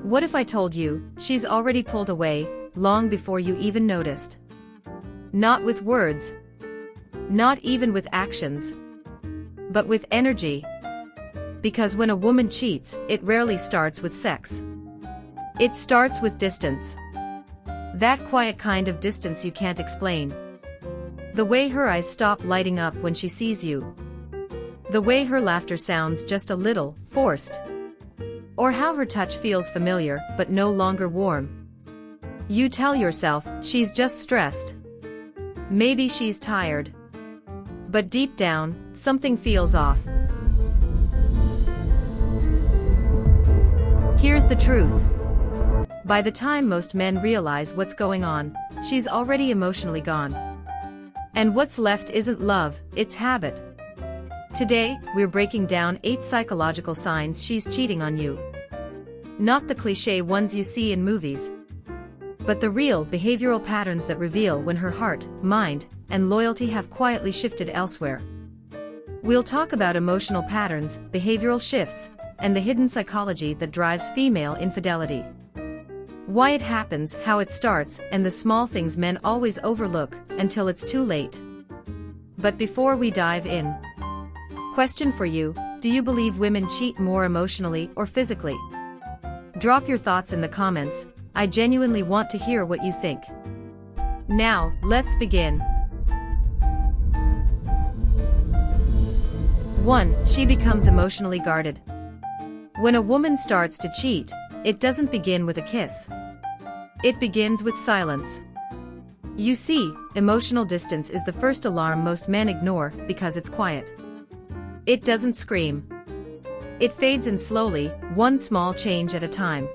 What if I told you, she's already pulled away, long before you even noticed? Not with words. Not even with actions. But with energy. Because when a woman cheats, it rarely starts with sex. It starts with distance. That quiet kind of distance you can't explain. The way her eyes stop lighting up when she sees you. The way her laughter sounds just a little forced. Or how her touch feels familiar but no longer warm. You tell yourself, she's just stressed. Maybe she's tired. But deep down, something feels off. Here's the truth. By the time most men realize what's going on, she's already emotionally gone. And what's left isn't love, it's habit. Today, we're breaking down 8 psychological signs she's cheating on you. Not the cliché ones you see in movies, but the real behavioral patterns that reveal when her heart, mind, and loyalty have quietly shifted elsewhere. We'll talk about emotional patterns, behavioral shifts, and the hidden psychology that drives female infidelity. Why it happens, how it starts, and the small things men always overlook until it's too late. But before we dive in, question for you: do you believe women cheat more emotionally or physically? Drop your thoughts in the comments. I genuinely want to hear what you think. Now, let's begin. 1. She becomes emotionally guarded. When a woman starts to cheat, it doesn't begin with a kiss. It begins with silence. You see, emotional distance is the first alarm most men ignore because it's quiet. It doesn't scream. It fades in slowly, one small change at a time.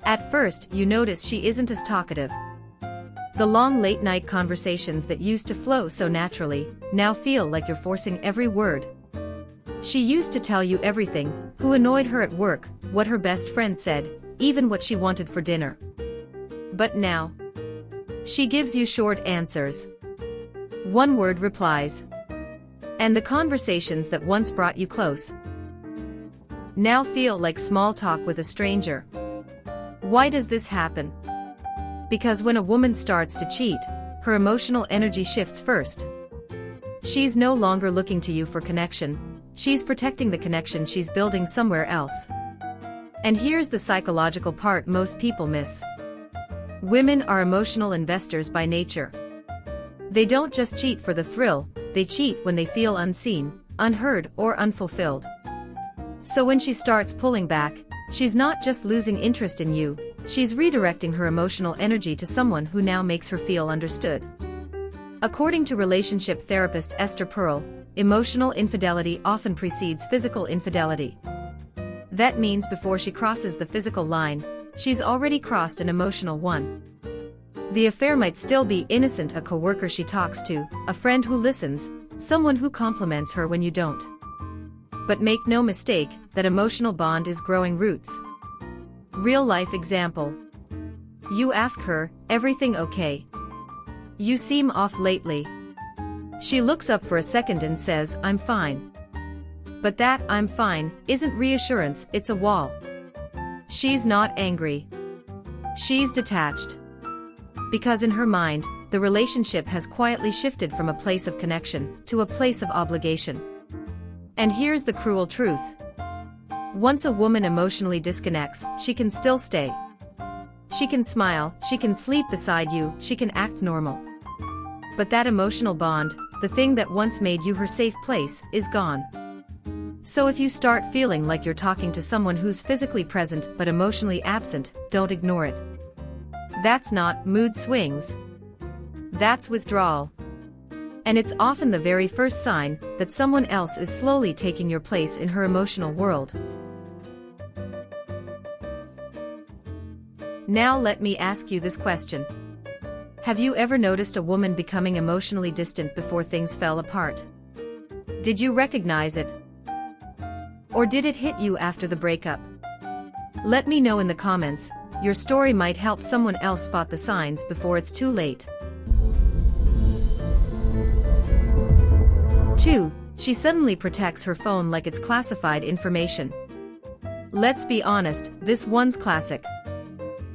At first, you notice she isn't as talkative. The long late-night conversations that used to flow so naturally, now feel like you're forcing every word. She used to tell you everything: who annoyed her at work, what her best friend said, even what she wanted for dinner. But now, she gives you short answers. One-word replies. And the conversations that once brought you close now feel like small talk with a stranger. Why does this happen? Because when a woman starts to cheat, her emotional energy shifts first. She's no longer looking to you for connection, she's protecting the connection she's building somewhere else. And here's the psychological part most people miss. Women are emotional investors by nature. They don't just cheat for the thrill, they cheat when they feel unseen, unheard, or unfulfilled. So when she starts pulling back, she's not just losing interest in you, she's redirecting her emotional energy to someone who now makes her feel understood. According to relationship therapist Esther Pearl, emotional infidelity often precedes physical infidelity. That means before she crosses the physical line, she's already crossed an emotional one. The affair might still be innocent: a coworker she talks to, a friend who listens, someone who compliments her when you don't. But make no mistake, that emotional bond is growing roots. Real-life example. You ask her, "Everything okay? You seem off lately." She looks up for a second and says, "I'm fine." But that "I'm fine" isn't reassurance, it's a wall. She's not angry. She's detached. Because in her mind, the relationship has quietly shifted from a place of connection to a place of obligation. And here's the cruel truth. Once a woman emotionally disconnects, she can still stay. She can smile, she can sleep beside you, she can act normal. But that emotional bond, the thing that once made you her safe place, is gone. So if you start feeling like you're talking to someone who's physically present but emotionally absent, don't ignore it. That's not mood swings. That's withdrawal. And it's often the very first sign that someone else is slowly taking your place in her emotional world. Now let me ask you this question. Have you ever noticed a woman becoming emotionally distant before things fell apart? Did you recognize it? Or did it hit you after the breakup? Let me know in the comments. Your story might help someone else spot the signs before it's too late. 2. She suddenly protects her phone like it's classified information. Let's be honest, this one's classic.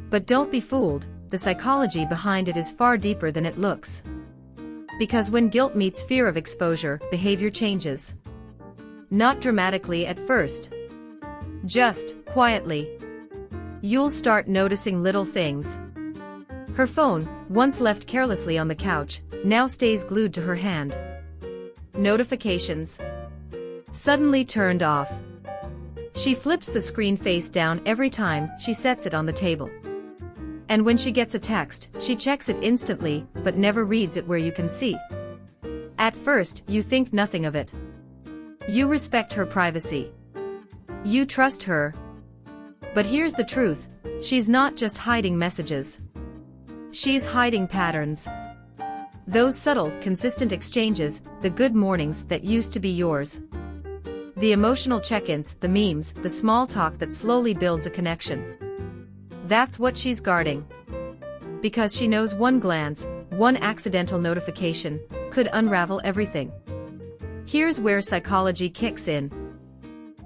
But don't be fooled, the psychology behind it is far deeper than it looks. Because when guilt meets fear of exposure, behavior changes. Not dramatically at first. Just quietly. You'll start noticing little things. Her phone, once left carelessly on the couch, now stays glued to her hand. Notifications. Suddenly turned off. She flips the screen face down every time she sets it on the table. And when she gets a text, she checks it instantly, but never reads it where you can see. At first, you think nothing of it. You respect her privacy. You trust her. But here's the truth, she's not just hiding messages. She's hiding patterns. Those subtle, consistent exchanges, the good mornings that used to be yours. The emotional check-ins, the memes, the small talk that slowly builds a connection. That's what she's guarding. Because she knows one glance, one accidental notification, could unravel everything. Here's where psychology kicks in.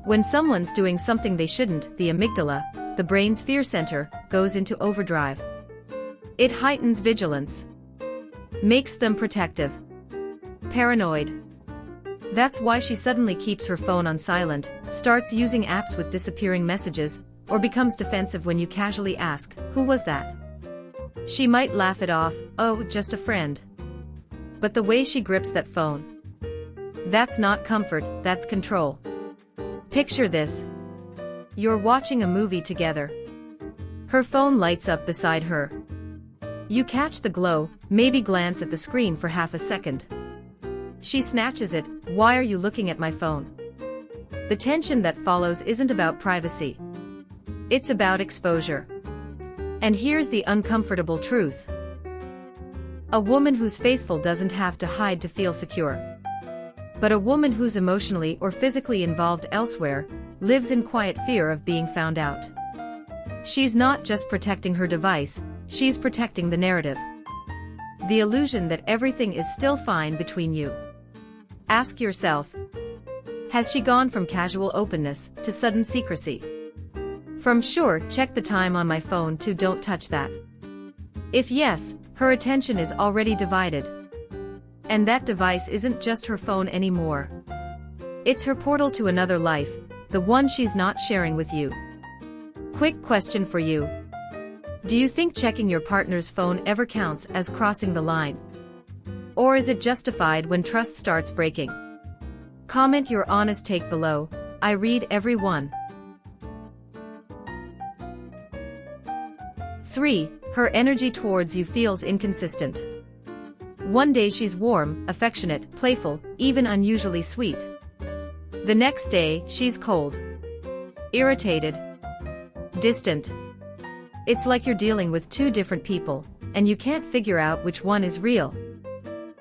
When someone's doing something they shouldn't, the amygdala, the brain's fear center, goes into overdrive. It heightens vigilance. Makes them protective. Paranoid. That's why she suddenly keeps her phone on silent, starts using apps with disappearing messages, or becomes defensive when you casually ask, "Who was that?" She might laugh it off, "Oh, just a friend." But the way she grips that phone. That's not comfort, that's control. Picture this. You're watching a movie together. Her phone lights up beside her. You catch the glow, maybe glance at the screen for half a second. She snatches it, "Why are you looking at my phone?" The tension that follows isn't about privacy. It's about exposure. And here's the uncomfortable truth. A woman who's faithful doesn't have to hide to feel secure. But a woman who's emotionally or physically involved elsewhere lives in quiet fear of being found out. She's not just protecting her device, she's protecting the narrative. The illusion that everything is still fine between you. Ask yourself, has she gone from casual openness to sudden secrecy? From "sure, check the time on my phone" to "don't touch that"? If yes, her attention is already divided. And that device isn't just her phone anymore. It's her portal to another life, the one she's not sharing with you. Quick question for you. Do you think checking your partner's phone ever counts as crossing the line? Or is it justified when trust starts breaking? Comment your honest take below. I read every one. 3. Her energy towards you feels inconsistent. One day she's warm, affectionate, playful, even unusually sweet. The next day, she's cold, irritated, distant. It's like you're dealing with two different people, and you can't figure out which one is real.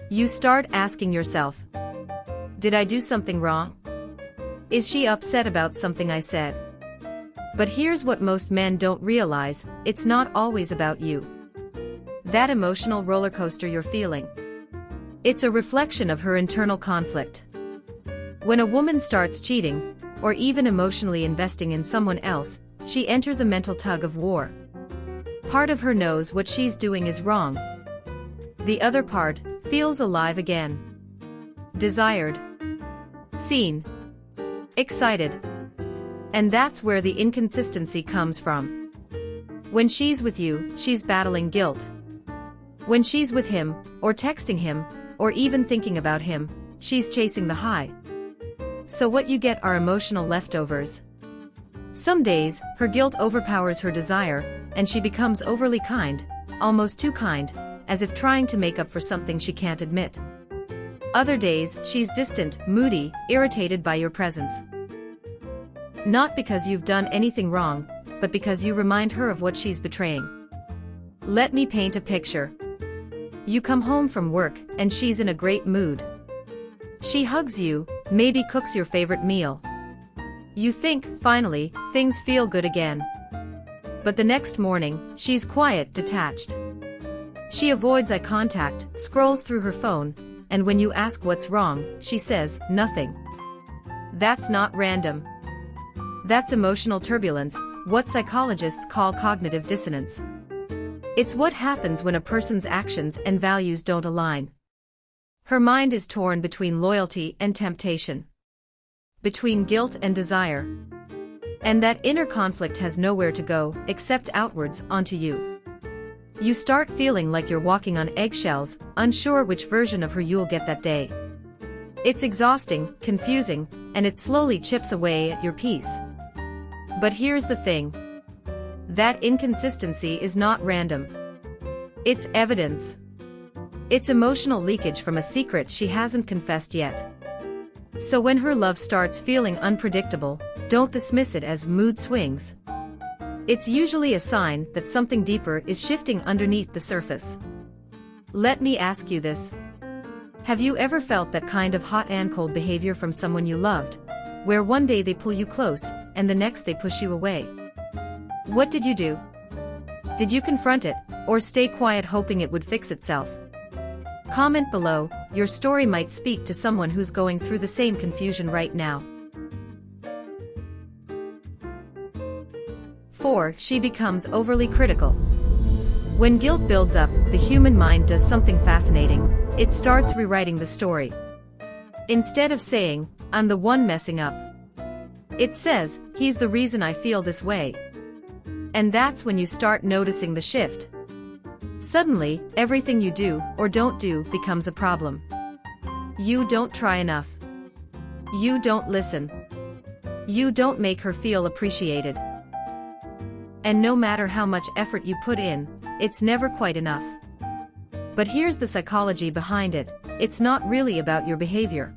You start asking yourself, did I do something wrong? Is she upset about something I said? But here's what most men don't realize, it's not always about you. That emotional roller coaster you're feeling. It's a reflection of her internal conflict. When a woman starts cheating, or even emotionally investing in someone else, she enters a mental tug of war. Part of her knows what she's doing is wrong. The other part feels alive again. Desired. Seen. Excited. And that's where the inconsistency comes from. When she's with you, she's battling guilt. When she's with him, or texting him, or even thinking about him, she's chasing the high. So what you get are emotional leftovers. Some days, her guilt overpowers her desire, and she becomes overly kind, almost too kind, as if trying to make up for something she can't admit. Other days, she's distant, moody, irritated by your presence. Not because you've done anything wrong, but because you remind her of what she's betraying. Let me paint a picture. You come home from work, and she's in a great mood. She hugs you, maybe cooks your favorite meal. You think, finally, things feel good again. But the next morning, she's quiet, detached. She avoids eye contact, scrolls through her phone, and when you ask what's wrong, she says, nothing. That's not random. That's emotional turbulence, what psychologists call cognitive dissonance. It's what happens when a person's actions and values don't align. Her mind is torn between loyalty and temptation, between guilt and desire. And that inner conflict has nowhere to go except outwards onto you. You start feeling like you're walking on eggshells, unsure which version of her you'll get that day. It's exhausting, confusing, and it slowly chips away at your peace. But here's the thing. That inconsistency is not random. It's evidence. It's emotional leakage from a secret she hasn't confessed yet. So when her love starts feeling unpredictable, don't dismiss it as mood swings. It's usually a sign that something deeper is shifting underneath the surface. Let me ask you this. Have you ever felt that kind of hot and cold behavior from someone you loved, where one day they pull you close, and the next they push you away? What did you do? Did you confront it, or stay quiet hoping it would fix itself? Comment below, your story might speak to someone who's going through the same confusion right now. 4. She becomes overly critical. When guilt builds up, the human mind does something fascinating. It starts rewriting the story. Instead of saying, "I'm the one messing up," it says, "He's the reason I feel this way." And that's when you start noticing the shift. Suddenly, everything you do or don't do becomes a problem. You don't try enough. You don't listen. You don't make her feel appreciated. And no matter how much effort you put in, it's never quite enough. But here's the psychology behind it. It's not really about your behavior.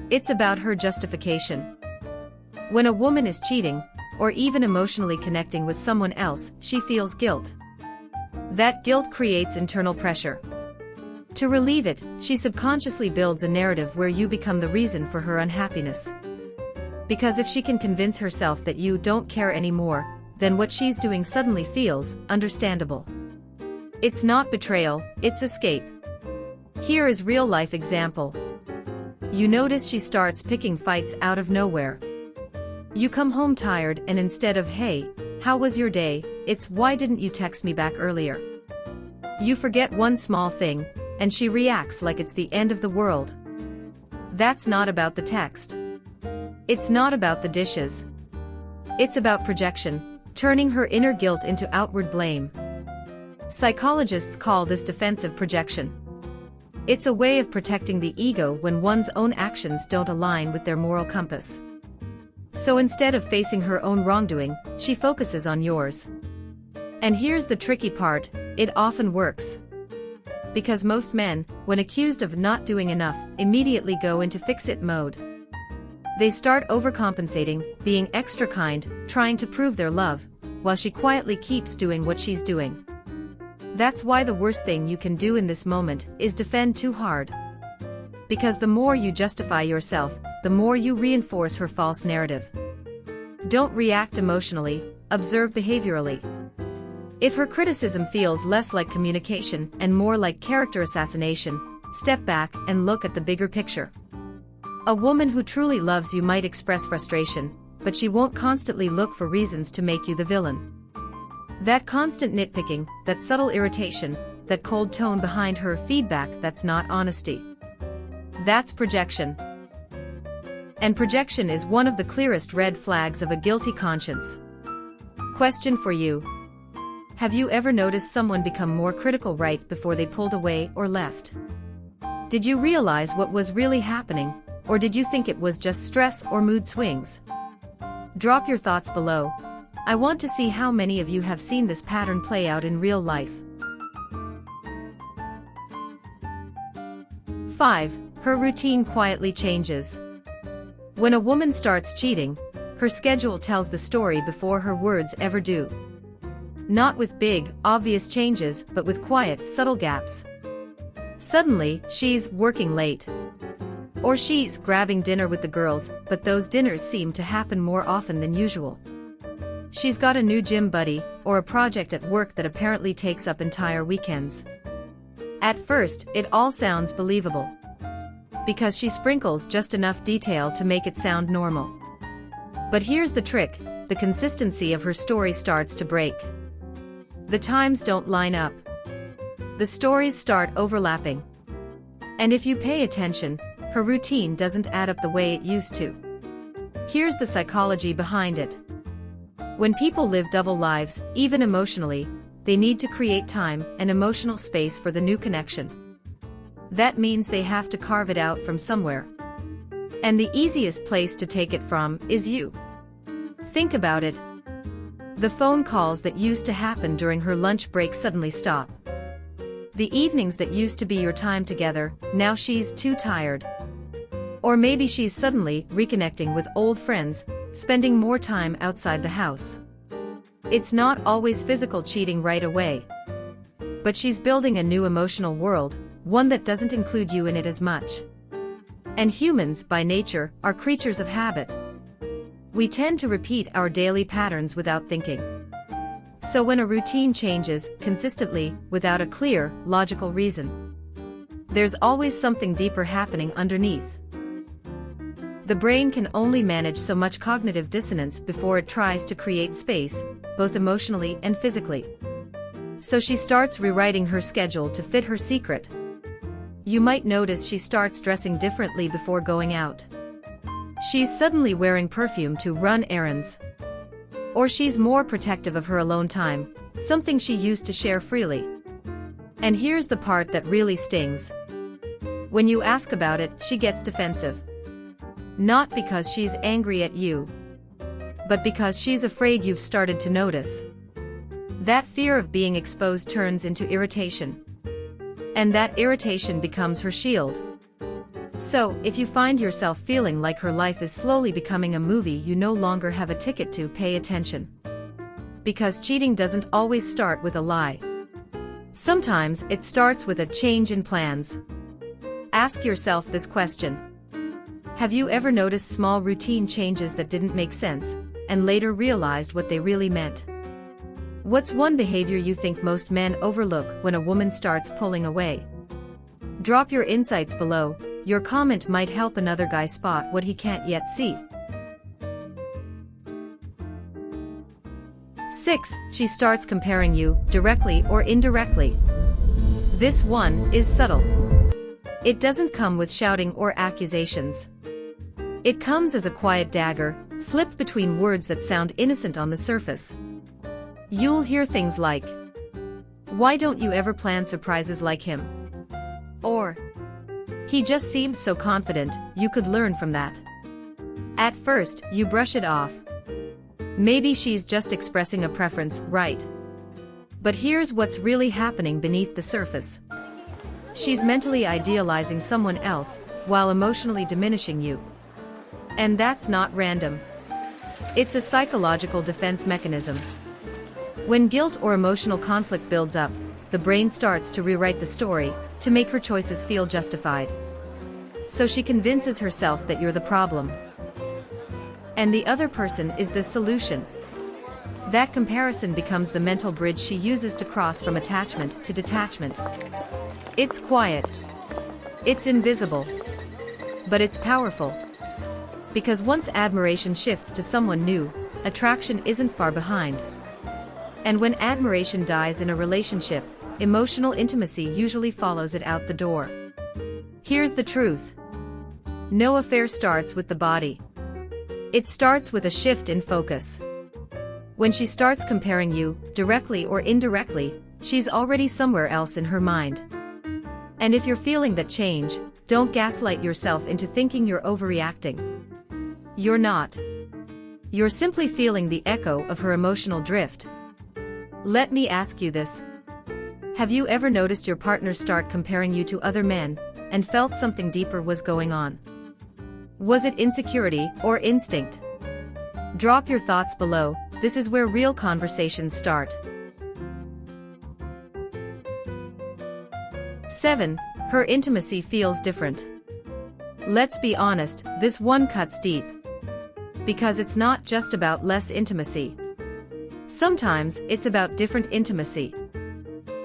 It's about her justification. When a woman is cheating, or even emotionally connecting with someone else, she feels guilt. That guilt creates internal pressure. To relieve it, she subconsciously builds a narrative where you become the reason for her unhappiness. Because if she can convince herself that you don't care anymore, then what she's doing suddenly feels understandable. It's not betrayal, it's escape. Here is real-life example. You notice she starts picking fights out of nowhere. You come home tired and instead of "Hey, how was your day?" it's "Why didn't you text me back earlier?" You forget one small thing, and she reacts like it's the end of the world. That's not about the text. It's not about the dishes. It's about projection, turning her inner guilt into outward blame. Psychologists call this defensive projection. It's a way of protecting the ego when one's own actions don't align with their moral compass. So instead of facing her own wrongdoing, she focuses on yours. And here's the tricky part, it often works. Because most men, when accused of not doing enough, immediately go into fix-it mode. They start overcompensating, being extra kind, trying to prove their love, while she quietly keeps doing what she's doing. That's why the worst thing you can do in this moment is defend too hard. Because the more you justify yourself, the more you reinforce her false narrative. Don't react emotionally, observe behaviorally. If her criticism feels less like communication and more like character assassination, step back and look at the bigger picture. A woman who truly loves you might express frustration, but she won't constantly look for reasons to make you the villain. That constant nitpicking, that subtle irritation, that cold tone behind her feedback, that's not honesty. That's projection. And projection is one of the clearest red flags of a guilty conscience. Question for you. Have you ever noticed someone become more critical right before they pulled away or left? Did you realize what was really happening, or did you think it was just stress or mood swings? Drop your thoughts below. I want to see how many of you have seen this pattern play out in real life. 5. Her routine quietly changes. When a woman starts cheating, her schedule tells the story before her words ever do. Not with big, obvious changes, but with quiet, subtle gaps. Suddenly, she's working late. Or she's grabbing dinner with the girls, but those dinners seem to happen more often than usual. She's got a new gym buddy, or a project at work that apparently takes up entire weekends. At first, it all sounds believable. Because she sprinkles just enough detail to make it sound normal. But here's the trick, the consistency of her story starts to break. The times don't line up. The stories start overlapping. And if you pay attention, her routine doesn't add up the way it used to. Here's the psychology behind it. When people live double lives, even emotionally, they need to create time and emotional space for the new connection. That means they have to carve it out from somewhere. And the easiest place to take it from is you. Think about it. The phone calls that used to happen during her lunch break suddenly stop. The evenings that used to be your time together, now she's too tired. Or maybe she's suddenly reconnecting with old friends, spending more time outside the house. It's not always physical cheating right away. But she's building a new emotional world, one that doesn't include you in it as much. And humans, by nature, are creatures of habit. We tend to repeat our daily patterns without thinking. So when a routine changes consistently, without a clear, logical reason, there's always something deeper happening underneath. The brain can only manage so much cognitive dissonance before it tries to create space, both emotionally and physically. So she starts rewriting her schedule to fit her secret. You might notice she starts dressing differently before going out. She's suddenly wearing perfume to run errands. Or she's more protective of her alone time, something she used to share freely. And here's the part that really stings. When you ask about it, she gets defensive. Not because she's angry at you, but because she's afraid you've started to notice. That fear of being exposed turns into irritation. And that irritation becomes her shield. So, if you find yourself feeling like her life is slowly becoming a movie you no longer have a ticket to, pay attention. Because cheating doesn't always start with a lie. Sometimes it starts with a change in plans. Ask yourself this question. Have you ever noticed small routine changes that didn't make sense, and later realized what they really meant? What's one behavior you think most men overlook when a woman starts pulling away? Drop your insights below. Your comment might help another guy spot what he can't yet see. 6. She starts comparing you, directly or indirectly. This one is subtle. It doesn't come with shouting or accusations. It comes as a quiet dagger, slipped between words that sound innocent on the surface. You'll hear things like, "Why don't you ever plan surprises like him?" Or, "He just seems so confident, you could learn from that." At first, you brush it off. Maybe she's just expressing a preference, right? But here's what's really happening beneath the surface. She's mentally idealizing someone else, while emotionally diminishing you. And that's not random. It's a psychological defense mechanism. When guilt or emotional conflict builds up, the brain starts to rewrite the story, to make her choices feel justified. So she convinces herself that you're the problem. And the other person is the solution. That comparison becomes the mental bridge she uses to cross from attachment to detachment. It's quiet. It's invisible. But it's powerful. Because once admiration shifts to someone new, attraction isn't far behind. And when admiration dies in a relationship, emotional intimacy usually follows it out the door. Here's the truth. No affair starts with the body. It starts with a shift in focus. When she starts comparing you, directly or indirectly, she's already somewhere else in her mind. And if you're feeling that change, don't gaslight yourself into thinking you're overreacting. You're not. You're simply feeling the echo of her emotional drift. Let me ask you this. Have you ever noticed your partner start comparing you to other men, and felt something deeper was going on? Was it insecurity or instinct? Drop your thoughts below. This is where real conversations start. 7. Her intimacy feels different. Let's be honest, this one cuts deep. Because it's not just about less intimacy. Sometimes, it's about different intimacy.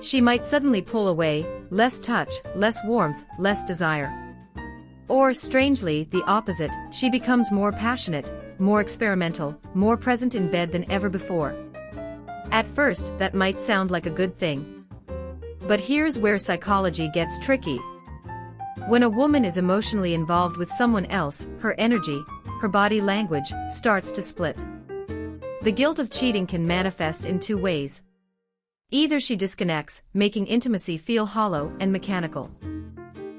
She might suddenly pull away, less touch, less warmth, less desire. Or, strangely, the opposite, she becomes more passionate, more experimental, more present in bed than ever before. At first, that might sound like a good thing. But here's where psychology gets tricky. When a woman is emotionally involved with someone else, her energy, her body language, starts to split. The guilt of cheating can manifest in two ways. Either she disconnects, making intimacy feel hollow and mechanical.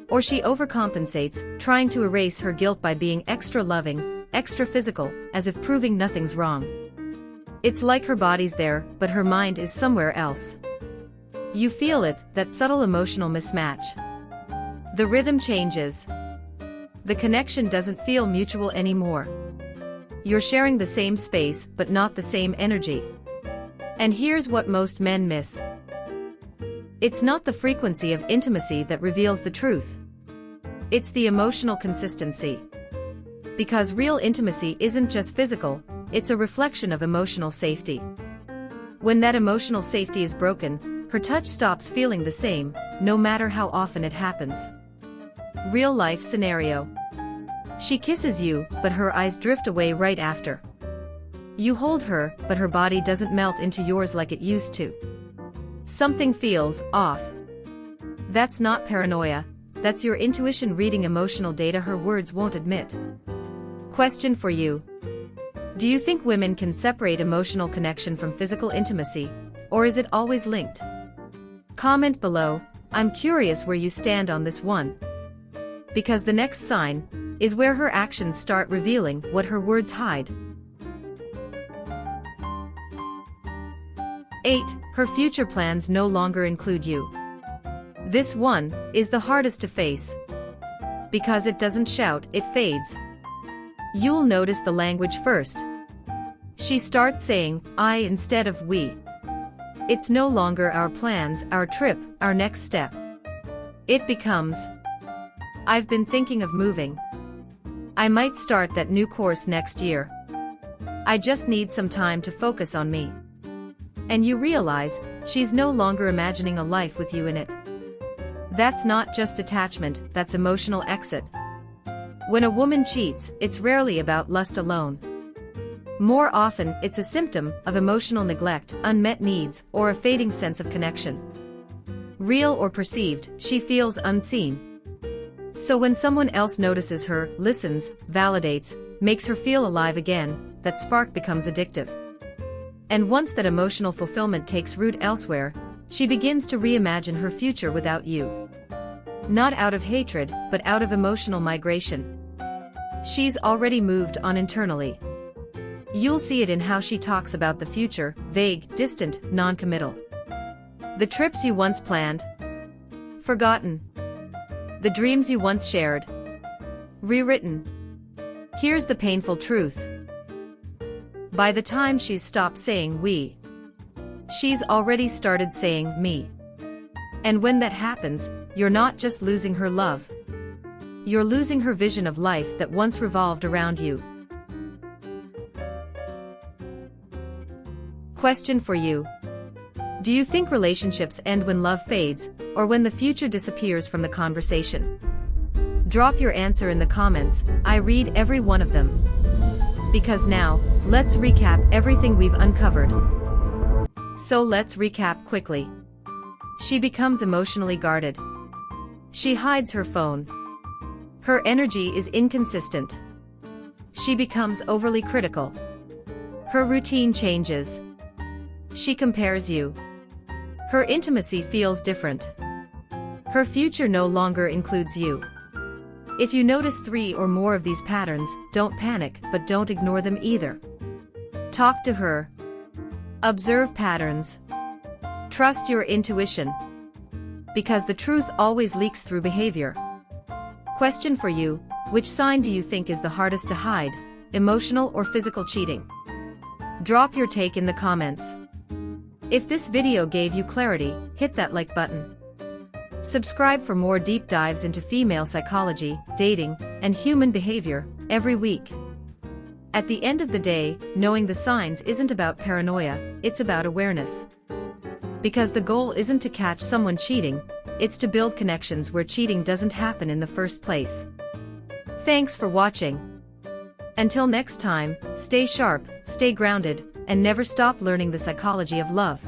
Or she overcompensates, trying to erase her guilt by being extra loving, extra physical, as if proving nothing's wrong. It's like her body's there, but her mind is somewhere else. You feel it, that subtle emotional mismatch. The rhythm changes. The connection doesn't feel mutual anymore. You're sharing the same space, but not the same energy. And here's what most men miss. It's not the frequency of intimacy that reveals the truth. It's the emotional consistency. Because real intimacy isn't just physical, it's a reflection of emotional safety. When that emotional safety is broken, her touch stops feeling the same, no matter how often it happens. Real life scenario. She kisses you, but her eyes drift away right after. You hold her, but her body doesn't melt into yours like it used to. Something feels off. That's not paranoia, that's your intuition reading emotional data her words won't admit. Question for you. Do you think women can separate emotional connection from physical intimacy, or is it always linked? Comment below, I'm curious where you stand on this one. Because the next sign is where her actions start revealing what her words hide. 8. Her future plans no longer include you. This one is the hardest to face. Because it doesn't shout, it fades. You'll notice the language first. She starts saying, I instead of we. It's no longer our plans, our trip, our next step. It becomes, I've been thinking of moving. I might start that new course next year. I just need some time to focus on me. And you realize, she's no longer imagining a life with you in it. That's not just detachment, that's emotional exit. When a woman cheats, it's rarely about lust alone. More often, it's a symptom of emotional neglect, unmet needs, or a fading sense of connection. Real or perceived, she feels unseen. So when someone else notices her, listens, validates, makes her feel alive again, that spark becomes addictive. And once that emotional fulfillment takes root elsewhere, she begins to reimagine her future without you. Not out of hatred, but out of emotional migration. She's already moved on internally. You'll see it in how she talks about the future, vague, distant, non-committal. The trips you once planned, forgotten. The dreams you once shared, rewritten. Here's the painful truth. By the time she's stopped saying we, she's already started saying me. And when that happens, you're not just losing her love. You're losing her vision of life that once revolved around you. Question for you. Do you think relationships end when love fades, or when the future disappears from the conversation? Drop your answer in the comments, I read every one of them. Because now, let's recap everything we've uncovered. So let's recap quickly. She becomes emotionally guarded. She hides her phone. Her energy is inconsistent. She becomes overly critical. Her routine changes. She compares you. Her intimacy feels different. Her future no longer includes you. If you notice 3 or more of these patterns, don't panic, but don't ignore them either. Talk to her. Observe patterns. Trust your intuition. Because the truth always leaks through behavior. Question for you, which sign do you think is the hardest to hide, emotional or physical cheating? Drop your take in the comments. If this video gave you clarity, hit that like button. Subscribe for more deep dives into female psychology, dating, and human behavior, every week. At the end of the day, knowing the signs isn't about paranoia, it's about awareness. Because the goal isn't to catch someone cheating, it's to build connections where cheating doesn't happen in the first place. Thanks for watching. Until next time, stay sharp, stay grounded, and never stop learning the psychology of love.